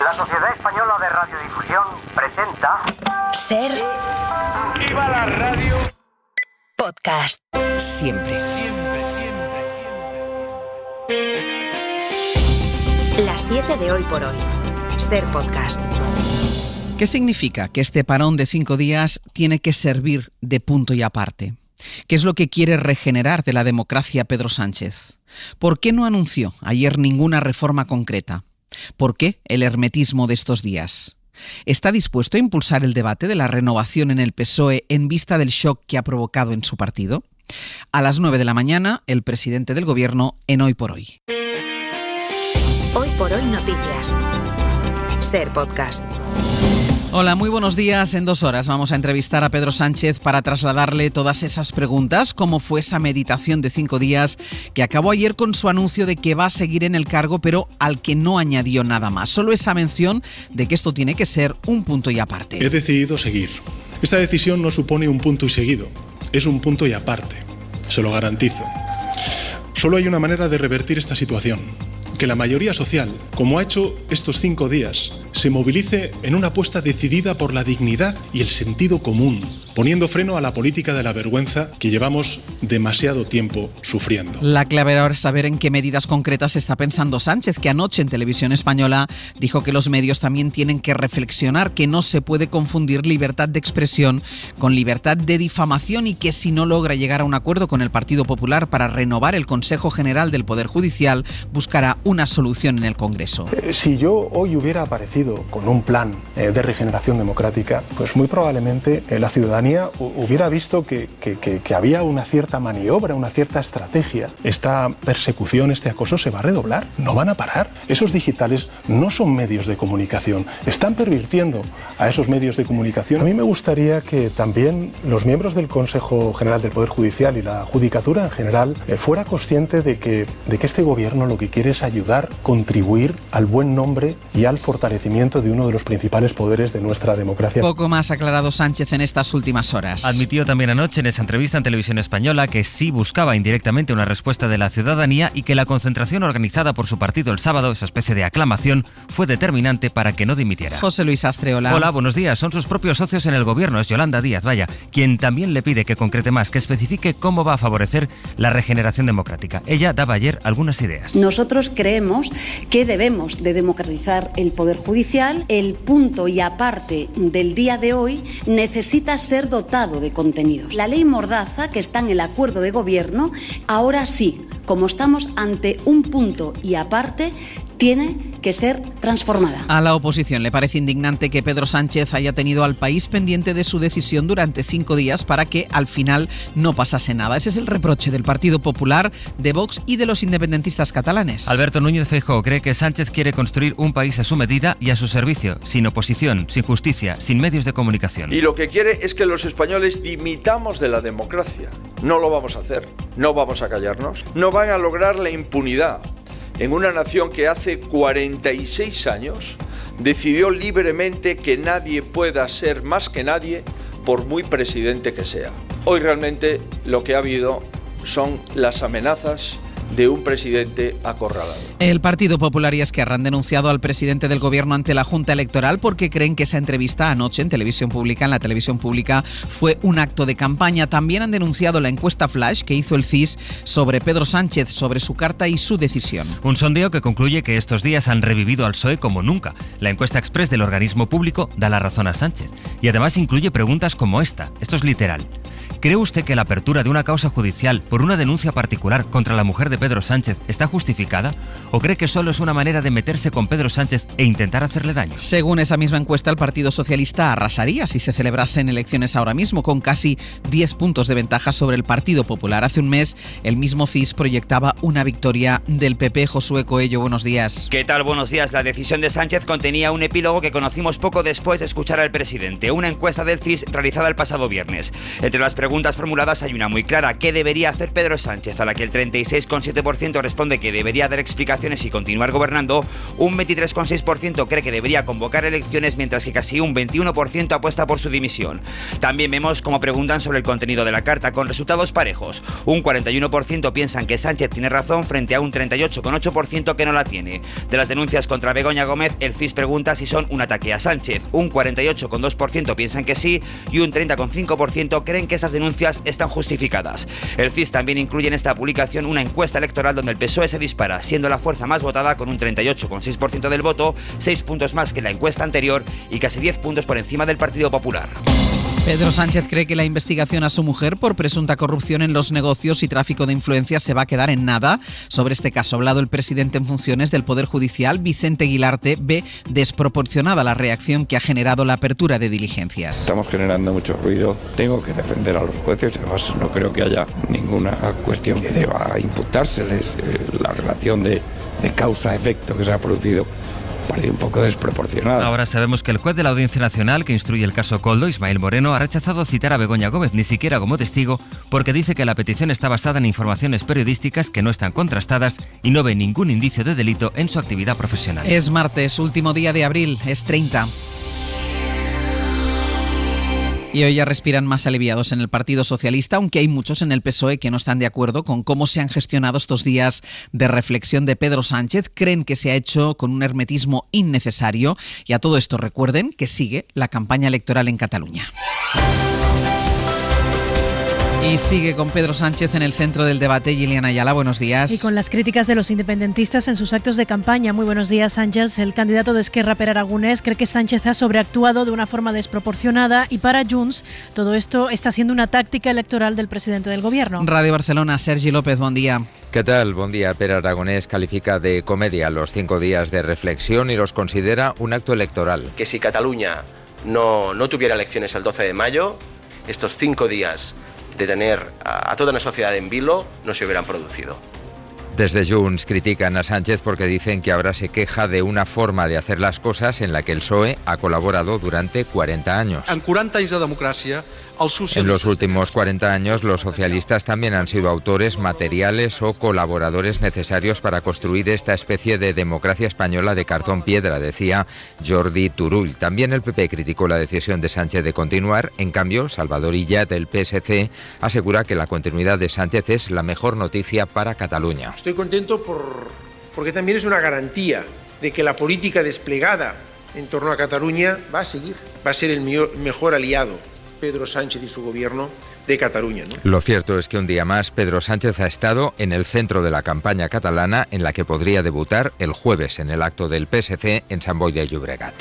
La Sociedad Española de Radiodifusión presenta... Ser... ¡Viva la radio! Podcast. Siempre. Las 7 de hoy por hoy. Ser Podcast. ¿Qué significa que este parón de 5 días tiene que servir de punto y aparte? ¿Qué es lo que quiere regenerar de la democracia Pedro Sánchez? ¿Por qué no anunció ayer ninguna reforma concreta? ¿Por qué el hermetismo de estos días? ¿Está dispuesto a impulsar el debate de la renovación en el PSOE en vista del shock que ha provocado en su partido? A las 9 de la mañana, el presidente del Gobierno en Hoy por Hoy. Hoy por hoy noticias. Ser Podcast. Hola, muy buenos días. En 2 horas vamos a entrevistar a Pedro Sánchez para trasladarle todas esas preguntas. ¿Cómo fue esa meditación de 5 días que acabó ayer con su anuncio de que va a seguir en el cargo, pero al que no añadió nada más? Solo esa mención de que esto tiene que ser un punto y aparte. He decidido seguir. Esta decisión no supone un punto y seguido. Es un punto y aparte. Se lo garantizo. Solo hay una manera de revertir esta situación. Que la mayoría social, como ha hecho estos 5 días, se movilice en una apuesta decidida por la dignidad y el sentido común, poniendo freno a la política de la vergüenza que llevamos demasiado tiempo sufriendo. La clave ahora es saber en qué medidas concretas está pensando Sánchez, que anoche en Televisión Española dijo que los medios también tienen que reflexionar, que no se puede confundir libertad de expresión con libertad de difamación y que si no logra llegar a un acuerdo con el Partido Popular para renovar el Consejo General del Poder Judicial, buscará una solución en el Congreso. Si yo hoy hubiera aparecido con un plan de regeneración democrática, pues muy probablemente la ciudadanía hubiera visto que había una cierta maniobra, una cierta estrategia. Esta persecución, este acoso se va a redoblar, no van a parar. Esos digitales no son medios de comunicación, están pervirtiendo a esos medios de comunicación. A mí me gustaría que también los miembros del Consejo General del Poder Judicial y la Judicatura en general fuera consciente de que este gobierno lo que quiere es ayudar, contribuir al buen nombre y al fortalecimiento de uno de los principales poderes de nuestra democracia. Poco más ha aclarado Sánchez en estas últimas horas. Admitió también anoche en esa entrevista en Televisión Española que sí buscaba indirectamente una respuesta de la ciudadanía y que la concentración organizada por su partido el sábado, esa especie de aclamación, fue determinante para que no dimitiera. José Luis Astre, hola. Hola, buenos días. Son sus propios socios en el gobierno, es Yolanda Díaz, quien también le pide que concrete más, que especifique cómo va a favorecer la regeneración democrática. Ella daba ayer algunas ideas. Nosotros creemos que debemos de democratizar el Poder Judicial. El punto y aparte del día de hoy necesita ser dotado de contenidos. La ley Mordaza, que está en el acuerdo de gobierno, ahora sí, como estamos ante un punto y aparte, tiene que ser transformada. A la oposición le parece indignante que Pedro Sánchez haya tenido al país pendiente de su decisión durante 5 días para que al final no pasase nada. Ese es el reproche del Partido Popular, de Vox y de los independentistas catalanes. Alberto Núñez Feijóo cree que Sánchez quiere construir un país a su medida y a su servicio, sin oposición, sin justicia, sin medios de comunicación. Y lo que quiere es que los españoles dimitamos de la democracia. No lo vamos a hacer, no vamos a callarnos. No van a lograr la impunidad en una nación que hace 46 años decidió libremente que nadie pueda ser más que nadie por muy presidente que sea. Hoy realmente lo que ha habido son las amenazas de un presidente acorralado. El Partido Popular y Esquerra han denunciado al presidente del Gobierno ante la Junta Electoral porque creen que esa entrevista anoche en la televisión pública, fue un acto de campaña. También han denunciado la encuesta flash que hizo el CIS sobre Pedro Sánchez, sobre su carta y su decisión. Un sondeo que concluye que estos días han revivido al PSOE como nunca. La encuesta express del organismo público da la razón a Sánchez. Y además incluye preguntas como esta. Esto es literal. ¿Cree usted que la apertura de una causa judicial por una denuncia particular contra la mujer de Pedro Sánchez está justificada? ¿O cree que solo es una manera de meterse con Pedro Sánchez e intentar hacerle daño? Según esa misma encuesta, el Partido Socialista arrasaría si se celebrasen elecciones ahora mismo, con casi 10 puntos de ventaja sobre el Partido Popular. Hace un mes, el mismo CIS proyectaba una victoria del PP. Josué Coello, buenos días. ¿Qué tal? Buenos días. La decisión de Sánchez contenía un epílogo que conocimos poco después de escuchar al presidente. Una encuesta del CIS realizada el pasado viernes. Entre las preguntas formuladas hay una muy clara. ¿Qué debería hacer Pedro Sánchez? A la que el 36,7% 27% responde que debería dar explicaciones y continuar gobernando, un 23,6% cree que debería convocar elecciones, mientras que casi un 21% apuesta por su dimisión. También vemos cómo preguntan sobre el contenido de la carta, con resultados parejos. Un 41% piensan que Sánchez tiene razón frente a un 38,8% que no la tiene. De las denuncias contra Begoña Gómez, el CIS pregunta si son un ataque a Sánchez. Un 48,2% piensan que sí y un 30,5% creen que esas denuncias están justificadas. El CIS también incluye en esta publicación una encuesta electoral donde el PSOE se dispara, siendo la fuerza más votada con un 38,6% del voto, 6 puntos más que la encuesta anterior y casi 10 puntos por encima del Partido Popular. Pedro Sánchez cree que la investigación a su mujer por presunta corrupción en los negocios y tráfico de influencias se va a quedar en nada. Sobre este caso ha hablado el presidente en funciones del Poder Judicial, Vicente Guilarte. Ve desproporcionada la reacción que ha generado la apertura de diligencias. Estamos generando mucho ruido. Tengo que defender a los jueces. Además, no creo que haya ninguna cuestión que deba imputárseles. La relación de causa-efecto que se ha producido parece un poco desproporcionada. Ahora sabemos que el juez de la Audiencia Nacional que instruye el caso Koldo, Ismael Moreno, ha rechazado citar a Begoña Gómez, ni siquiera como testigo, porque dice que la petición está basada en informaciones periodísticas que no están contrastadas y no ve ningún indicio de delito en su actividad profesional. Es martes, último día de abril, es 30. Y hoy ya respiran más aliviados en el Partido Socialista, aunque hay muchos en el PSOE que no están de acuerdo con cómo se han gestionado estos días de reflexión de Pedro Sánchez. Creen que se ha hecho con un hermetismo innecesario. Y a todo esto recuerden que sigue la campaña electoral en Cataluña. Y sigue con Pedro Sánchez en el centro del debate. Gillian Ayala, buenos días. Y con las críticas de los independentistas en sus actos de campaña. Muy buenos días, Ángels. El candidato de Esquerra, Per Aragonés, cree que Sánchez ha sobreactuado de una forma desproporcionada y para Junts todo esto está siendo una táctica electoral del presidente del gobierno. Radio Barcelona, Sergi López, buen día. ¿Qué tal? Buen día. Per Aragonés califica de comedia los 5 días de reflexión y los considera un acto electoral. Que si Cataluña no tuviera elecciones el 12 de mayo, estos 5 días de tener a toda una sociedad en vilo no se hubieran producido. Desde Junts critican a Sánchez porque dicen que ahora se queja de una forma de hacer las cosas en la que el PSOE ha colaborado durante 40 años. En 40 anys de democràcia, en los últimos 40 años, los socialistas también han sido autores materiales o colaboradores necesarios para construir esta especie de democracia española de cartón piedra, decía Jordi Turull. También el PP criticó la decisión de Sánchez de continuar. En cambio, Salvador Illa, del PSC, asegura que la continuidad de Sánchez es la mejor noticia para Cataluña. Estoy contento porque también es una garantía de que la política desplegada en torno a Cataluña va a seguir, va a ser el mejor aliado Pedro Sánchez y su gobierno de Cataluña, ¿no? Lo cierto es que un día más Pedro Sánchez ha estado en el centro de la campaña catalana, en la que podría debutar el jueves en el acto del PSC en Sant Boi de Llobregat.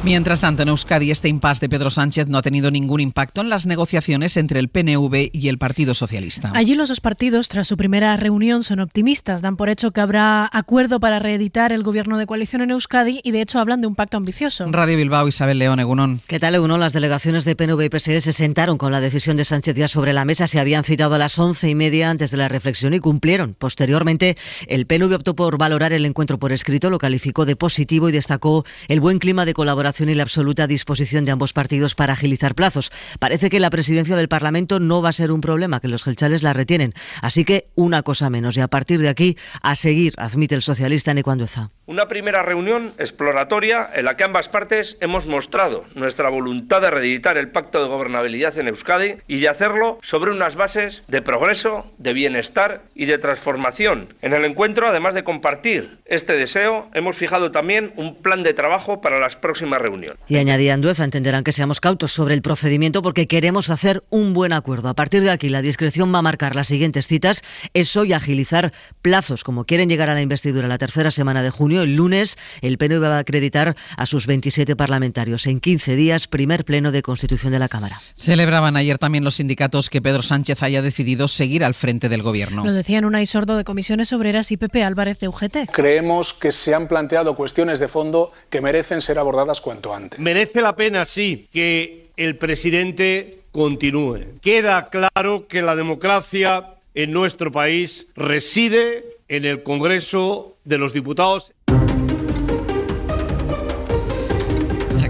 Mientras tanto, en Euskadi, este impasse de Pedro Sánchez no ha tenido ningún impacto en las negociaciones entre el PNV y el Partido Socialista. Allí los dos partidos, tras su primera reunión, son optimistas. Dan por hecho que habrá acuerdo para reeditar el gobierno de coalición en Euskadi y, de hecho, hablan de un pacto ambicioso. Radio Bilbao, Isabel León, Egunon. ¿Qué tal, Egunon? Las delegaciones de PNV y PSE se sentaron con la decisión de Sánchez ya sobre la mesa. Se habían citado a las 11:30 antes de la reflexión y cumplieron. Posteriormente, el PNV optó por valorar el encuentro por escrito, lo calificó de positivo y destacó el buen clima de colaboración y la absoluta disposición de ambos partidos para agilizar plazos. Parece que la presidencia del Parlamento no va a ser un problema, que los jeltzales la retienen. Así que una cosa menos. Y a partir de aquí, a seguir, admite el socialista Eneko Andueza. Una primera reunión exploratoria en la que ambas partes hemos mostrado nuestra voluntad de reeditar el pacto de gobernabilidad en Euskadi y de hacerlo sobre unas bases de progreso, de bienestar y de transformación. En el encuentro, además de compartir este deseo, hemos fijado también un plan de trabajo para las próximas reuniones. Y añadía Andueza, entenderán que seamos cautos sobre el procedimiento porque queremos hacer un buen acuerdo. A partir de aquí, la discreción va a marcar las siguientes citas. Eso y agilizar plazos. Como quieren llegar a la investidura la tercera semana de junio, el lunes el PNV va a acreditar a sus 27 parlamentarios. En 15 días, primer pleno de constitución de la Cámara. Celebraban ayer también los sindicatos que Pedro Sánchez haya decidido seguir al frente del gobierno. Lo decían Unai Sordo de Comisiones Obreras y Pepe Álvarez de UGT. Creemos que se han planteado cuestiones de fondo que merecen ser abordadas cuanto antes. Merece la pena, sí, que el presidente continúe. Queda claro que la democracia en nuestro país reside en el Congreso de los Diputados.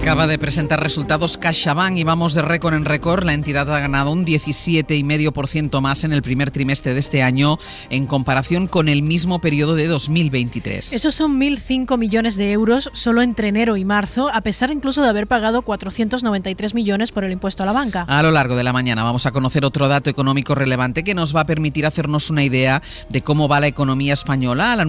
Acaba de presentar resultados CaixaBank y vamos de récord en récord. La entidad ha ganado un 17,5% más en el primer trimestre de este año en comparación con el mismo periodo de 2023. Esos son 1.005 millones de euros solo entre enero y marzo, a pesar incluso de haber pagado 493 millones por el impuesto a la banca. A lo largo de la mañana vamos a conocer otro dato económico relevante que nos va a permitir hacernos una idea de cómo va la economía española. A las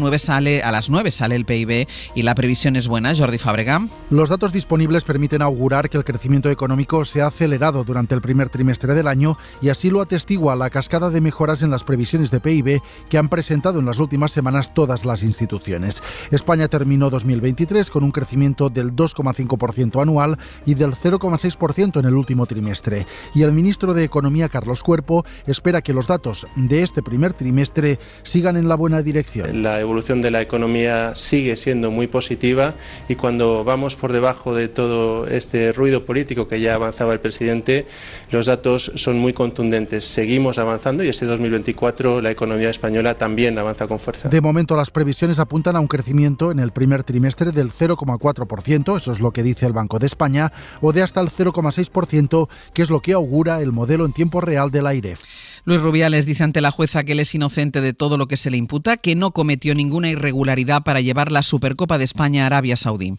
9 sale el PIB y la previsión es buena. Jordi Fàbrega. Los datos disponibles permiten augurar que el crecimiento económico se ha acelerado durante el primer trimestre del año y así lo atestigua la cascada de mejoras en las previsiones de PIB que han presentado en las últimas semanas todas las instituciones. España terminó 2023 con un crecimiento del 2,5% anual y del 0,6% en el último trimestre. Y el ministro de Economía, Carlos Cuerpo, espera que los datos de este primer trimestre sigan en la buena dirección. La evolución de la economía sigue siendo muy positiva y cuando vamos por debajo de todo este ruido político que ya avanzaba el presidente, los datos son muy contundentes. Seguimos avanzando y este 2024 la economía española también avanza con fuerza. De momento las previsiones apuntan a un crecimiento en el primer trimestre del 0,4%, eso es lo que dice el Banco de España, o de hasta el 0,6%, que es lo que augura el modelo en tiempo real de la AIREF. Luis Rubiales dice ante la jueza que él es inocente de todo lo que se le imputa, que no cometió ninguna irregularidad para llevar la Supercopa de España a Arabia Saudí.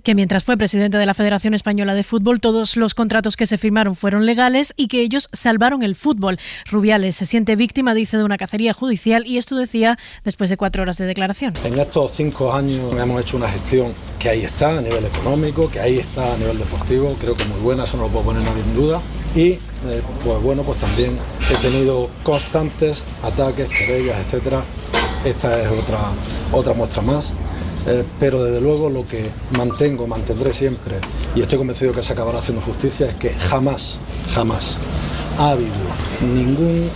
Que mientras fue presidente de la Federación Española de Fútbol, todos los contratos que se firmaron fueron legales y que ellos salvaron el fútbol. Rubiales se siente víctima, dice, de una cacería judicial, y esto decía después de 4 horas de declaración. En estos 5 años hemos hecho una gestión que ahí está a nivel económico, que ahí está a nivel deportivo, creo que muy buena, eso no lo puedo poner nadie en duda. Y pues también he tenido constantes ataques, querellas, etcétera. Esta es otra muestra más. Pero desde luego lo que mantendré siempre, y estoy convencido que se acabará haciendo justicia, es que jamás ha habido ningún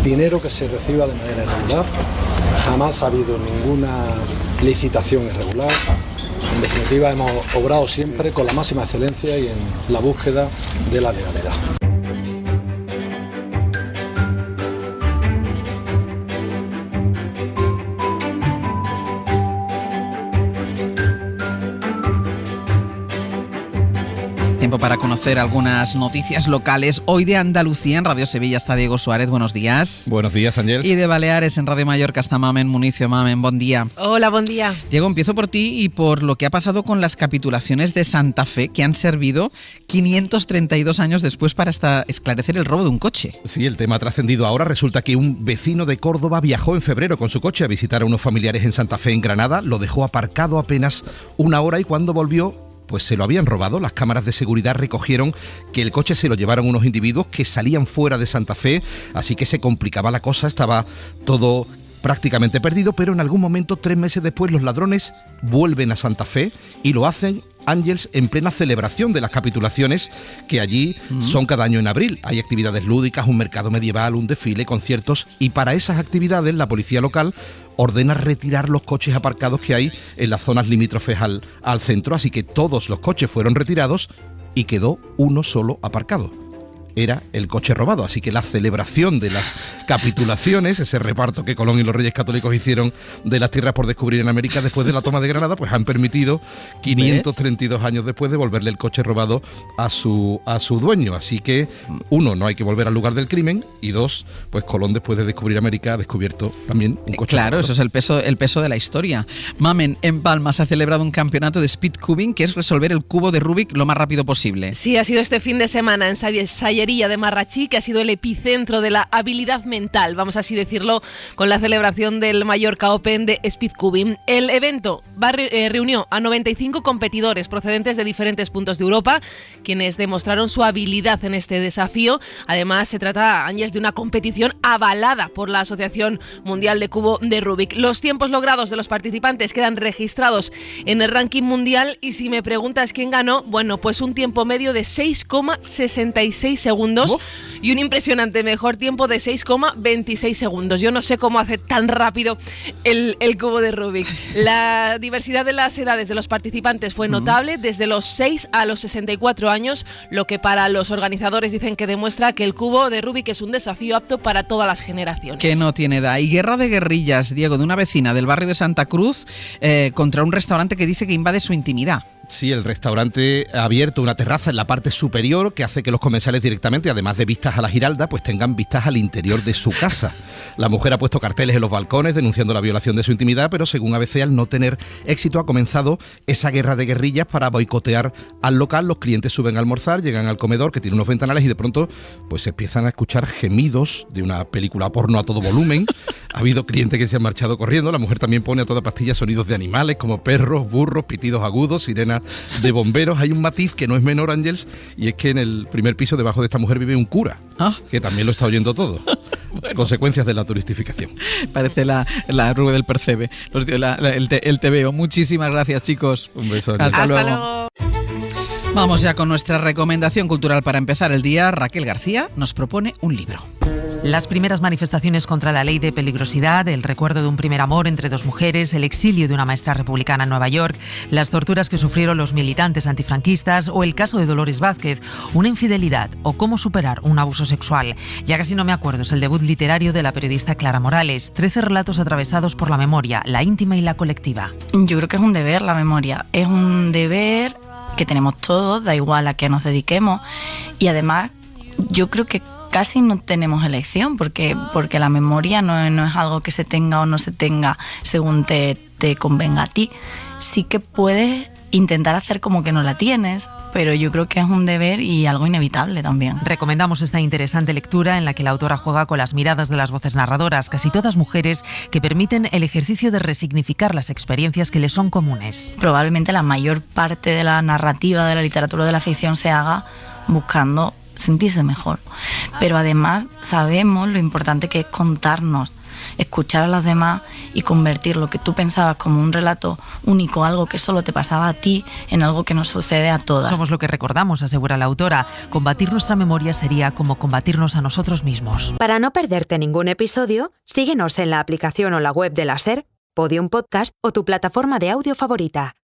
dinero que se reciba de manera irregular, jamás ha habido ninguna licitación irregular. En definitiva, hemos obrado siempre con la máxima excelencia y en la búsqueda de la legalidad. Tiempo para conocer algunas noticias locales. Hoy de Andalucía, en Radio Sevilla está Diego Suárez. Buenos días. Buenos días, Ángel. Y de Baleares, en Radio Mallorca está Mamen Municio. Mamen, buen día. Hola, buen día. Diego, empiezo por ti y por lo que ha pasado con las capitulaciones de Santa Fe, que han servido 532 años después para esclarecer el robo de un coche. Sí, el tema ha trascendido ahora. Resulta que un vecino de Córdoba viajó en febrero con su coche a visitar a unos familiares en Santa Fe, en Granada. Lo dejó aparcado apenas 1 hora y cuando volvió, pues se lo habían robado. Las cámaras de seguridad recogieron que el coche se lo llevaron unos individuos que salían fuera de Santa Fe, así que se complicaba la cosa, estaba todo prácticamente perdido, pero en algún momento, 3 meses después, los ladrones vuelven a Santa Fe y lo hacen, Ángels, en plena celebración de las capitulaciones que allí son cada año en abril. Hay actividades lúdicas, un mercado medieval, un desfile, conciertos, y para esas actividades la policía local ordena retirar los coches aparcados que hay en las zonas limítrofes al centro, así que todos los coches fueron retirados y quedó uno solo aparcado. Era el coche robado, así que la celebración de las capitulaciones, ese reparto que Colón y los Reyes Católicos hicieron de las tierras por descubrir en América después de la toma de Granada, pues han permitido 532 años después devolverle el coche robado a su dueño. Así que, 1, no hay que volver al lugar del crimen, y 2, pues Colón después de descubrir América ha descubierto también un coche robado. Claro, eso es el peso de la historia. Mamen, en Palma se ha celebrado un campeonato de speed cubing, que es resolver el cubo de Rubik lo más rápido posible. Sí, ha sido este fin de semana en Sallería de Marratxí, que ha sido el epicentro de la habilidad mental, vamos así decirlo, con la celebración del Mallorca Open de Speedcubing. El evento reunió a 95 competidores procedentes de diferentes puntos de Europa, quienes demostraron su habilidad en este desafío. Además, se trata, Ángels, de una competición avalada por la Asociación Mundial de Cubo de Rubik. Los tiempos logrados de los participantes quedan registrados en el ranking mundial, y si me preguntas quién ganó, bueno, pues un tiempo medio de 6,66 segundos y un impresionante mejor tiempo de 6,26 segundos. Yo no sé cómo hace tan rápido el cubo de Rubik. La diversidad de las edades de los participantes fue notable, desde los 6 a los 64 años, lo que para los organizadores dicen que demuestra que el cubo de Rubik es un desafío apto para todas las generaciones. Que no tiene edad. Y guerra de guerrillas, Diego, de una vecina del barrio de Santa Cruz contra un restaurante que dice que invade su intimidad. Sí, el restaurante ha abierto una terraza en la parte superior que hace que los comensales directamente, además de vistas a la Giralda, pues tengan vistas al interior de su casa. La mujer ha puesto carteles en los balcones denunciando la violación de su intimidad, pero según ABC, al no tener éxito, ha comenzado esa guerra de guerrillas para boicotear al local. Los clientes suben a almorzar, llegan al comedor que tiene unos ventanales y de pronto pues empiezan a escuchar gemidos de una película porno a todo volumen. Ha habido clientes que se han marchado corriendo. La mujer también pone a toda pastilla sonidos de animales como perros, burros, pitidos agudos, sirenas de bomberos. Hay un matiz que no es menor, Ángels, y es que en el primer piso debajo de esta mujer vive un cura, que también lo está oyendo todo. Bueno. Consecuencias de la turistificación. Parece la Rue del Percebe, el TVO. Muchísimas gracias, chicos. Un beso. Hasta luego. Vamos ya con nuestra recomendación cultural para empezar el día. Raquel García nos propone un libro. Las primeras manifestaciones contra la ley de peligrosidad, el recuerdo de un primer amor entre dos mujeres, el exilio de una maestra republicana en Nueva York, las torturas que sufrieron los militantes antifranquistas o el caso de Dolores Vázquez, una infidelidad o cómo superar un abuso sexual. Ya casi no me acuerdo, es el debut literario de la periodista Clara Morales. 13 relatos atravesados por la memoria, la íntima y la colectiva. Yo creo que es un deber la memoria, es un deber que tenemos todos, da igual a qué nos dediquemos, y además yo creo que casi no tenemos elección porque la memoria no es algo que se tenga o no se tenga según te convenga a ti. Sí que puedes intentar hacer como que no la tienes, pero yo creo que es un deber y algo inevitable también. Recomendamos esta interesante lectura en la que la autora juega con las miradas de las voces narradoras, casi todas mujeres, que permiten el ejercicio de resignificar las experiencias que les son comunes. Probablemente la mayor parte de la narrativa de la literatura o de la ficción se haga buscando sentirse mejor, pero además sabemos lo importante que es contarnos, escuchar a los demás y convertir lo que tú pensabas como un relato único, algo que solo te pasaba a ti, en algo que nos sucede a todas. Somos lo que recordamos, asegura la autora. Combatir nuestra memoria sería como combatirnos a nosotros mismos. Para no perderte ningún episodio, síguenos en la aplicación o la web de la SER, Podium Podcast o tu plataforma de audio favorita.